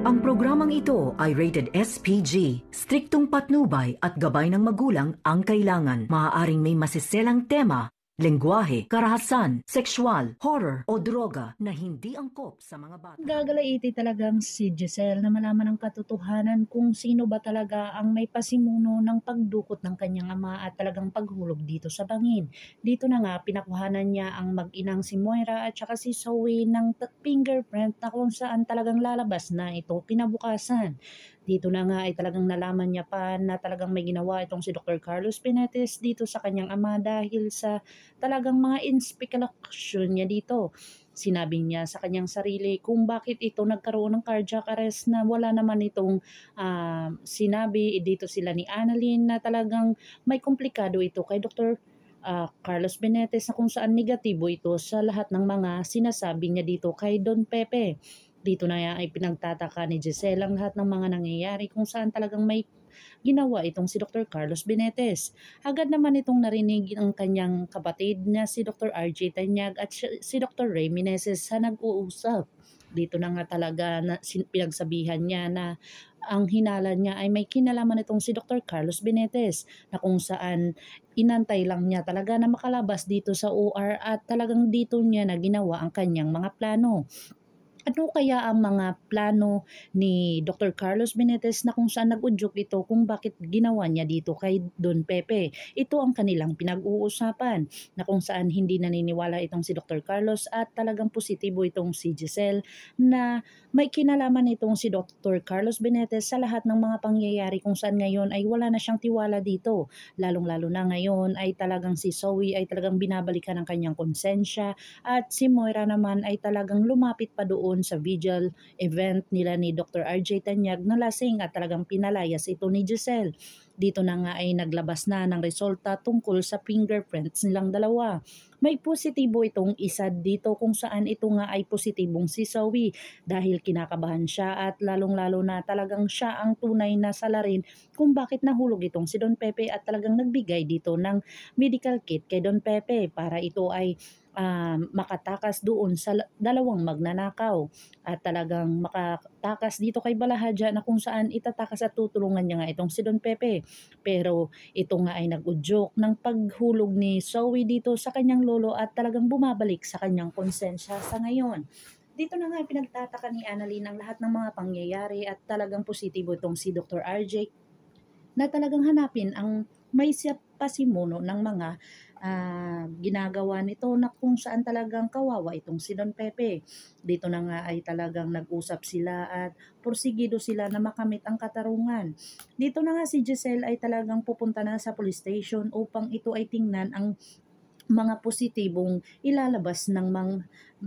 Ang programang ito ay rated SPG. Striktong patnubay at gabay ng magulang ang kailangan. Maaaring may masiselang tema, lengguwahe, karahasan, sexual, horror o droga na hindi angkop sa mga bata. Gagalaiti talagang si Giselle na malaman ang katotohanan kung sino ba talaga ang may pasimuno ng pagdukot ng kanyang ama at talagang paghulog dito sa bangin. Dito na nga pinakuhanan niya ang mag-inang si Moira at saka si Zoe ng fingerprint na kung saan talagang lalabas na ito kinabukasan. Dito na nga ay talagang nalaman niya pa na talagang may ginawa itong si Dr. Carlos Pinetes dito sa kanyang ama dahil sa talagang mga inspeksyon niya dito. Sinabi niya sa kanyang sarili kung bakit ito nagkaroon ng cardiac arrest na wala naman itong sinabi dito sila ni Annalyn na talagang may komplikado ito kay Dr. Carlos Benetes na kung saan negatibo ito sa lahat ng mga sinasabi niya dito kay Don Pepe. Dito na ay pinagtataka ni Giselle ang lahat ng mga nangyayari kung saan talagang may ginawa itong si Dr. Carlos Benetes. Agad naman itong narinig ang kanyang kapatid na si Dr. RJ Tanyag at si Dr. Ray Meneses sa nag-uusap. Dito na nga talaga na pinagsabihan niya na ang hinala niya ay may kinalaman itong si Dr. Carlos Benetes na kung saan inantay lang niya talaga na makalabas dito sa OR at talagang dito niya na ginawa ang kanyang mga plano. Ano kaya ang mga plano ni Dr. Carlos Benetes na kung saan nag-udyok ito kung bakit ginawa niya dito kay Don Pepe? Ito ang kanilang pinag-uusapan na kung saan hindi naniniwala itong si Dr. Carlos at talagang positibo itong si Giselle na may kinalaman itong si Dr. Carlos Benetes sa lahat ng mga pangyayari kung saan ngayon ay wala na siyang tiwala dito. Lalong-lalo na ngayon ay talagang si Zoe ay talagang binabalikan ng kanyang konsensya at si Moira naman ay talagang lumapit pa doon sa vigil event nila ni Dr. RJ Tanyag na lasing at talagang pinalayas ito ni Giselle. Dito na nga ay naglabas na ng resulta tungkol sa fingerprints nilang dalawa. May positibo itong isa dito kung saan ito nga ay positibong si Zoe dahil kinakabahan siya at lalong-lalo na talagang siya ang tunay na salarin kung bakit nahulog itong si Don Pepe at talagang nagbigay dito ng medical kit kay Don Pepe para ito ay makatakas doon sa dalawang magnanakaw at talagang makatakas dito kay Balahadja na kung saan itatakas at tutulungan niya nga itong si Don Pepe. Pero ito nga ay nag-udyok ng paghulog ni Zoe dito sa kanyang lolo at talagang bumabalik sa kanyang konsensya sa ngayon. Dito na nga pinagtataka ni Annalyn ang lahat ng mga pangyayari at talagang positibo itong si Dr. RJ na talagang hanapin ang may pasimuno ng mga ginagawa nito na kung saan talagang kawawa itong si Don Pepe. Dito na nga ay talagang nag-usap sila at porsigido sila na makamit ang katarungan. Dito na nga si Giselle ay talagang pupunta na sa police station upang ito ay tingnan ang mga positibong ilalabas ng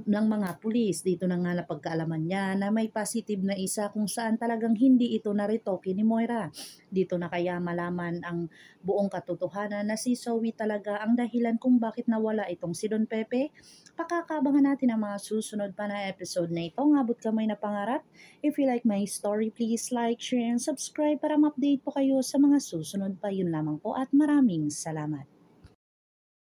mga pulis. Dito na nga napagkaalaman niya na may positive na isa kung saan talagang hindi ito naritoke ni Moira. Dito na kaya malaman ang buong katotohanan na si Zoe talaga ang dahilan kung bakit nawala itong si Don Pepe. Pakakabangan natin ang mga susunod pa na episode na ito. Ngabot kamay na pangarap. If you like my story, please like, share, and subscribe para ma-update po kayo sa mga susunod pa. Yun lamang po at maraming salamat.